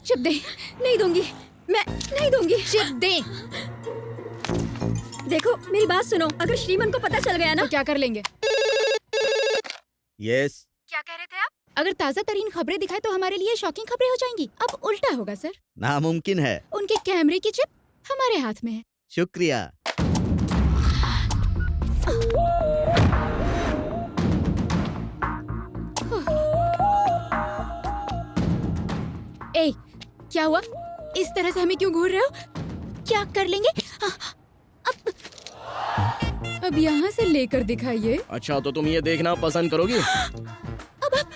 Chip दे। नहीं दूंगी, मैं नहीं दूंगी। चिप दे। देखो मेरी बात सुनो, अगर श्रीमन को पता चल गया ना तो क्या कर लेंगे? यस। क्या कह रहे थे आप? अगर ताज़ा तरीन खबरें दिखाए तो हमारे लिए शॉकिंग खबरें हो जाएंगी। अब उल्टा होगा सर। नामुमकिन है। उनके कैमरे की चिप हमारे हाथ में है। शुक्रिया। ए, क्या हुआ? इस तरह से हमें क्यों घूर रहे हो? क्या कर लेंगे? अब यहाँ से लेकर दिखाइए। अच्छा तो तुम ये देखना पसंद करोगी? अब आप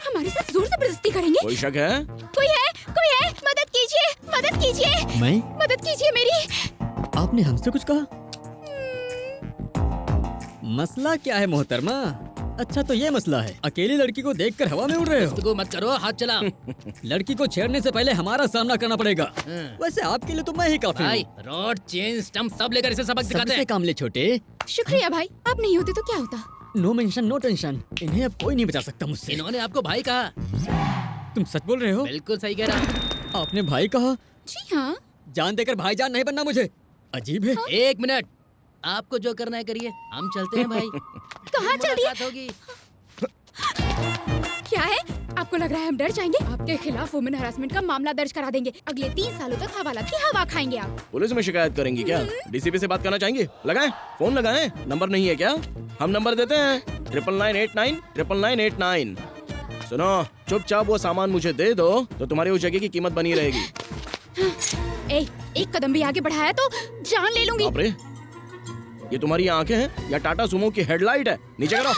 हमारे साथ जोर जबरदस्ती करेंगे? कोई शक है? कोई है? कोई है? मदद कीजिए, मदद कीजिए। मैं? मदद कीजिए मेरी। आपने हमसे कुछ कहा? मसला क्या है मोहतरमा? अच्छा तो ये मसला है, अकेली लड़की को देखकर हवा में उड़ रहे हो। इसको मत करो, हाथ चला। लड़की को छेड़ने से पहले हमारा सामना करना पड़ेगा। वैसे आपके लिए तो मैं ही काफी भाई हूँ। रॉड, चेन, स्टंप सब लेकर इसे सबक सिखाते सबसे हैं। काम ले छोटे। शुक्रिया भाई, आप नहीं होते तो क्या होता? नो मेंशन नो टेंशन, इन्हें अब कोई नहीं बचा सकता मुझसे। इन्होंने आपको भाई कहा। तुम सच बोल रहे हो? बिल्कुल सही कह रहा। आपने भाई कहा? जी हाँ। जान देकर भाईजान नहीं बनना मुझे। अजीब है। एक मिनट, आपको जो करना है करिए, हम चलते हैं भाई। कहाँ चल दिए? मुलाकात होगी। क्या है? आपको लग रहा है हम डर जाएंगे? आपके खिलाफ वुमेन हरासमेंट का मामला दर्ज करा देंगे। अगले 3 सालों तक हवाला की हवा खाएंगे आप। पुलिस में शिकायत करेंगी क्या? डीसीपी से बात करना चाहेंगे? लगाएं, फोन लगाएं। नंबर नहीं है क्या? हम नंबर देते हैं 9989 9989। सुनो, चुपचाप वो सामान मुझे दे दो तो तुम्हारी उस जगह की कीमत बनी रहेगी। ए, एक कदम भी आगे बढ़ाया तो जान ले लूंगी। बाप रे, ये तुम्हारी आंखें हैं या टाटा सुमो की हेडलाइट है? नीचे करो।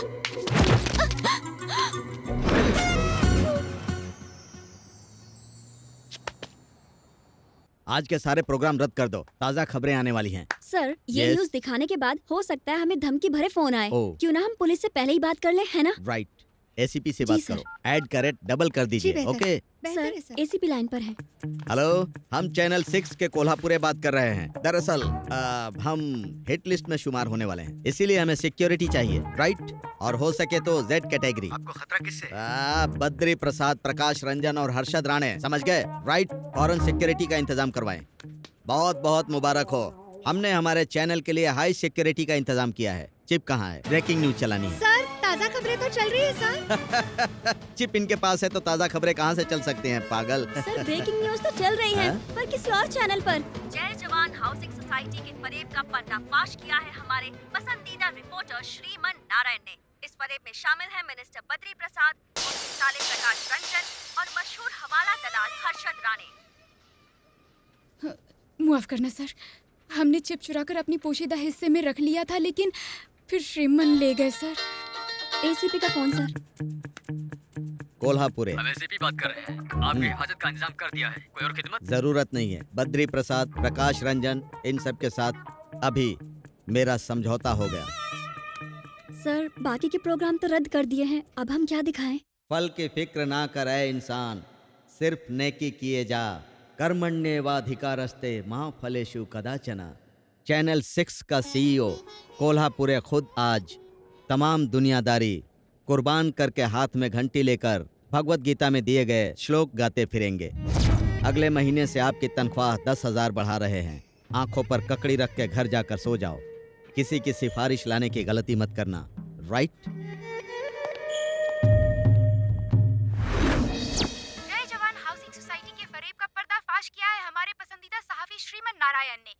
आज के सारे प्रोग्राम रद्द कर दो, ताज़ा खबरें आने वाली हैं। सर, ये Yes? न्यूज़ दिखाने के बाद हो सकता है हमें धमकी भरे फोन आए। ओह। क्यों ना हम पुलिस से पहले ही बात कर ले, है ना? राइट, एसीपी से जी, बात सर। करो। ऐड का रेट डबल कर दीजिए। ओके। सर, एसीपी लाइन पर है। हेलो, हम चैनल 6 के कोल्हापुरे बात कर रहे हैं। दरअसल हम हिट लिस्ट में शुमार होने वाले हैं, इसीलिए हमें सिक्योरिटी चाहिए। राइट, और हो सके तो जेड कैटेगरी। आपको खतरा किससे? बद्री प्रसाद, प्रकाश रंजन और हर्षद राणे, समझ गए? राइट, फौरन सिक्योरिटी का इंतजाम करवाएं। बहुत बहुत मुबारक हो, हमने हमारे चैनल के लिए हाई सिक्योरिटी का इंतजाम किया है। चिप कहाँ है? ब्रेकिंग न्यूज चलानी है। सर, ताज़ा खबरें तो चल रही है सर। चिप इनके पास है तो ताज़ा खबरें कहाँ से चल सकते हैं, पागल। सर, ब्रेकिंग न्यूज़ तो चल रही है, हाँ? पर किसी और चैनल पर। जय जवान हाउसिंग सोसाइटी के फरेब का पर्दाफाश किया है हमारे पसंदीदा रिपोर्टर श्रीमन नारायण ने। इस फरेब में शामिल है मिनिस्टर बद्री प्रसाद, उनके साले प्रकाश रंजन और मशहूर हवाला दलाल हर्षद राणे। माफ करना सर, हमने चिप चुराकर अपनी पोशीदा हिस्से में रख लिया था, लेकिन फिर श्रीमन ले गए सर। एसीपी का फोन सर। कोल्हापुरे। हम एसीपी बात कर रहे हैं। आपकी हिफाजत का इंतजाम कर दिया है, कोई और खिदमत? जरूरत नहीं है। बद्री प्रसाद, प्रकाश रंजन, इन सब के साथ अभी मेरा समझौता हो गया। सर, बाकी के प्रोग्राम तो रद्द कर दिए हैं, अब हम क्या दिखाएं? फल की फिक्र ना करे इंसान, सिर्फ नेकी किए जा। कर्मण्येवाधिकारस्ते माँ फलेषु कदाचन। चैनल 6 का सीईओ कोल्हापुरे खुद आज तमाम दुनियादारी कुर्बान करके हाथ में घंटी लेकर भगवत गीता में दिए गए श्लोक गाते फिरेंगे। अगले महीने से आपकी तनख्वाह 10,000 बढ़ा रहे हैं। आंखों पर ककड़ी रख के घर जाकर सो जाओ। किसी की सिफारिश लाने की गलती मत करना। राइट? जय जवान हाउसिंग सोसाइटी के फरेब का पर्दाफाश किया है हमारे पसंदीदा सहाफी श्रीमन नारायण ने।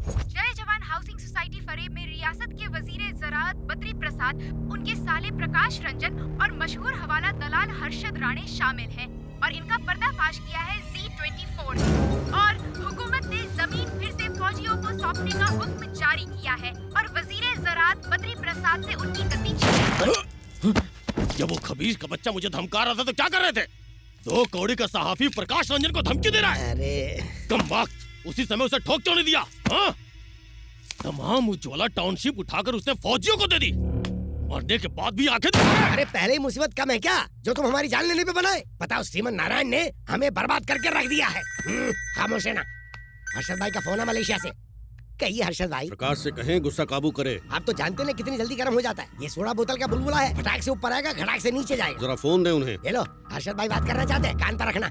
जय जवान हाउसिंग सोसाइटी फरेब में रियासत के वजीर ज़राअत बद्री प्रसाद, उनके साले प्रकाश रंजन और मशहूर हवाला दलाल हर्षद राणे शामिल हैं और इनका पर्दाफाश किया है Z24 और हुकूमत ने जमीन फिर से फौजियों को सौंपने का हुक्म जारी किया है और वजीर ज़राअत बद्री प्रसाद से उनकी गति छीनी। जब वो खबीज का बच्चा मुझे धमका रहा था तो क्या कर रहे थे? 2 कौड़ी का सहाफी प्रकाश रंजन को धमकी दे रहा है। अरे कम वक्त, उसी समय उसे ठोक क्यों नहीं दिया? हाँ? तमाम उज्ज्वला टाउनशिप उठाकर उसने फौजियों को दे दी। मरने के बाद भी आखिर अरे पहले ही मुसीबत कम है क्या जो तुम हमारी जान लेने पे बनाए? बताओ, श्रीमन नारायण ने हमें बर्बाद करके रख दिया है। खामोश है ना। हर्षद भाई का फोन है मलेशिया से। कहिए हर्षद भाई। प्रकाश से कहें गुस्सा काबू करे। आप तो जानते हैं कितनी जल्दी गर्म हो जाता है। ये सोडा बोतल का बुलबुला है, फटाक से ऊपर आएगा, खटाक से नीचे जाएगा। जरा फोन दे उन्हें। ये लो, हर्षद भाई बात करना चाहते हैं, कान पर रखना।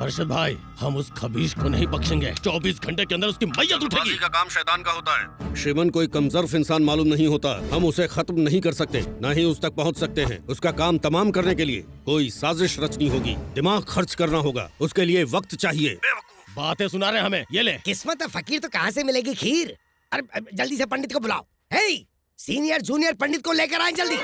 हर्षद भाई, हम उस खबीश को नहीं बख्शेंगे। 24 घंटे के अंदर उसकी मैयत उठेगी। का काम शैतान का होता है। श्रीमन कोई कमजोर इंसान मालूम नहीं होता। हम उसे खत्म नहीं कर सकते, न ही उस तक पहुंच सकते हैं। उसका काम तमाम करने के लिए कोई साजिश रचनी होगी, दिमाग खर्च करना होगा, उसके लिए वक्त चाहिए। बातें सुना रहे हमें, ये ले। किस्मत है फकीर तो कहाँ से मिलेगी खीर। अरे जल्दी से पंडित को बुलाओ। हे, सीनियर जूनियर पंडित को लेकर आए जल्दी।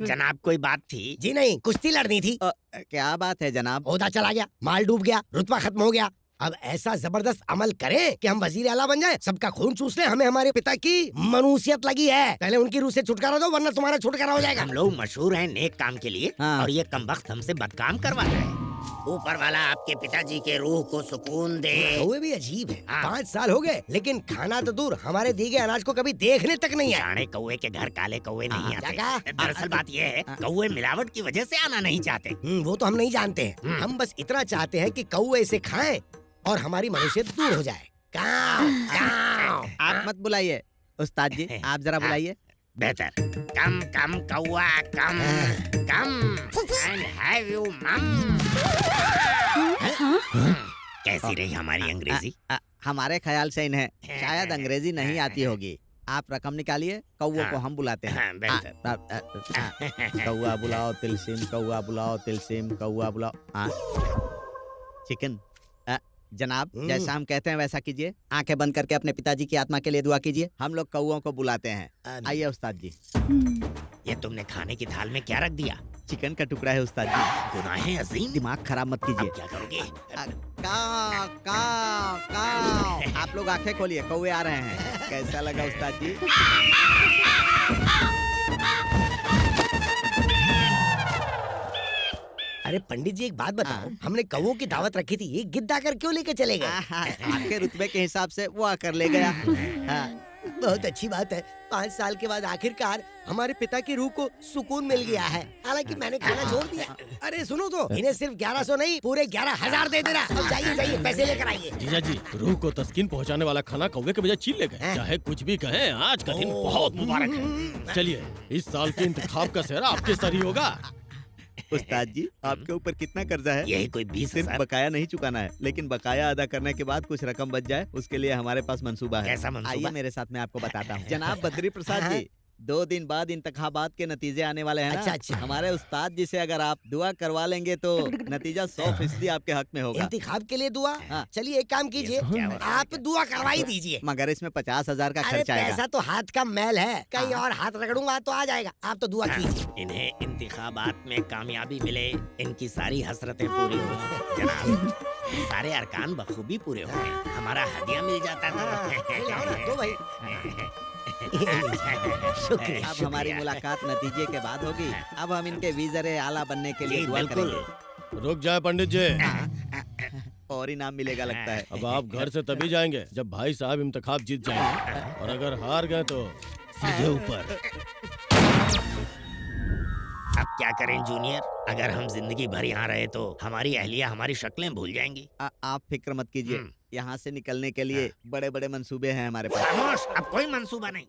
जनाब कोई बात थी? जी नहीं, कुश्ती लड़नी थी। क्या बात है जनाब? ओहदा चला गया, माल डूब गया, रुतबा खत्म हो गया। अब ऐसा जबरदस्त अमल करें कि हम वजीर आला बन जाएं, सबका खून चूस लें। हमें हमारे पिता की मनुसियत लगी है। पहले उनकी रूह से छुटकारा दो, वरना तुम्हारा छुटकारा हो जाएगा। हम लोग मशहूर हैं नेक काम के लिए, हाँ। और ये कमबख्त हमसे बदकाम करवा रहे हैं। ऊपर वाला आपके पिताजी के रूह को सुकून दे। कौवे भी अजीब है। हाँ। 5 साल हो गए, लेकिन खाना तो दूर, हमारे दिए गए अनाज को कभी देखने तक नहीं आया। साढ़े कौवे के घर काले कौवे नहीं क्या आते। कहा? दरअसल बात ये है, कौवे मिलावट की वजह से आना नहीं चाहते। वो तो हम नहीं जानते हैं। हम बस इतना चाहते हैं कि कौवे इसे खाएं और हमारी मनुष्यत दूर हो जाए। काव, काव। आप मत बुलाइए उस्ताद जी, आप जरा बुलाइए। बेहतर। कम कम कौवा कम कम and have you mum। कैसी रही हमारी अंग्रेजी? हमारे ख्याल से इन्हें शायद अंग्रेजी नहीं आती होगी। आप रकम निकालिए, कौवों को हम बुलाते हैं। हाँ, बेहतर। कौवा बुलाओ तिलसिम, कौवा बुलाओ तिलसिम, कौवा बुलाओ। चिकन। जनाब, जैसा हम कहते हैं वैसा कीजिए। आंखें बंद करके अपने पिताजी की आत्मा के लिए दुआ कीजिए। हम लोग कौवों को बुलाते हैं। आइए उस्ताद जी। ये तुमने खाने की थाल में क्या रख दिया? चिकन का टुकड़ा है उस्ताद जी। गुनाहें अजीम। दिमाग खराब मत कीजिए। क्या करोगे? काव, काव, काव। आप लोग आंखें खोलिए, कौवे आ रहे हैं। कैसा लगा उस्ताद जी? अरे पंडित जी एक बात बताओ, हमने कौवों की दावत रखी थी, ये गिद्ध आकर क्यों लेके चले गए? आपके रुतबे के हिसाब से वो आकर ले गया। हाँ। बहुत अच्छी बात है। 5 साल के बाद आखिरकार हमारे पिता की रूह को सुकून मिल गया है। हालांकि मैंने खाना छोड़ दिया। अरे सुनो तो, इन्हें सिर्फ 1100 नहीं, पूरे 11,000 दे देना। अब जाइए जाइए, पैसे लेकर आइए। जीजा जी, रूह को तस्कीन पहुंचाने वाला खाना कौवे के बजाय छीन ले गए। चाहे कुछ भी कहें, आज का दिन बहुत मुबारक है। चलिए, इस साल के इंतखाब का सेहरा आपके सर ही होगा। उस्ताद जी, आपके ऊपर कितना कर्जा है? यही कोई 20,000। सिर्फ बकाया नहीं चुकाना है, लेकिन बकाया अदा करने के बाद कुछ रकम बच जाए, उसके लिए हमारे पास मंसूबा है। कैसा मंसूबा? आइए मेरे साथ, मैं आपको बताता हूँ। जनाब बद्री प्रसाद जी, 2 दिन बाद इंतखाबात के नतीजे आने वाले हैं ना? अच्छा। हमारे उस्ताद जी से अगर आप दुआ करवा लेंगे तो नतीजा 100% आपके हक में होगा। इंतखाब के लिए दुआ? हाँ। चलिए एक काम कीजिए, आप दुआ करवाई दीजिए। मगर इसमें 50,000 का अरे खर्च आएगा। पैसा तो हाथ का मैल है, कहीं और हाथ रगड़ूंगा तो आ जाएगा। आप तो दुआ कीजिए। इन्हें इंतखाबात में कामयाबी मिले, इनकी सारी हसरतें पूरी हो जनाब। सारे अरकान बखूबी पूरे हो गए, हमारा हदिया मिल जाता था। दो भाई। शुक्रिया। अब हमारी मुलाकात नतीजे के बाद होगी। अब हम इनके वीज़रे आला बनने के लिए जी, दुआ बिल्कुल। करेंगे। रुक जाए पंडित जी, और इनाम मिलेगा लगता है। अब आप घर से तभी जाएंगे जब भाई साहब इंतखाब जीत जाएंगे, और अगर हार गए तो सीधे ऊपर। अब क्या करें जूनियर? अगर हम जिंदगी भर यहाँ रहे तो हमारी अहलिया हमारी शक्लें भूल जाएंगी। आप फिक्र मत कीजिए, यहाँ से निकलने के लिए बड़े बड़े मंसूबे हैं हमारे पास। खामोश, अब कोई मंसूबा नहीं।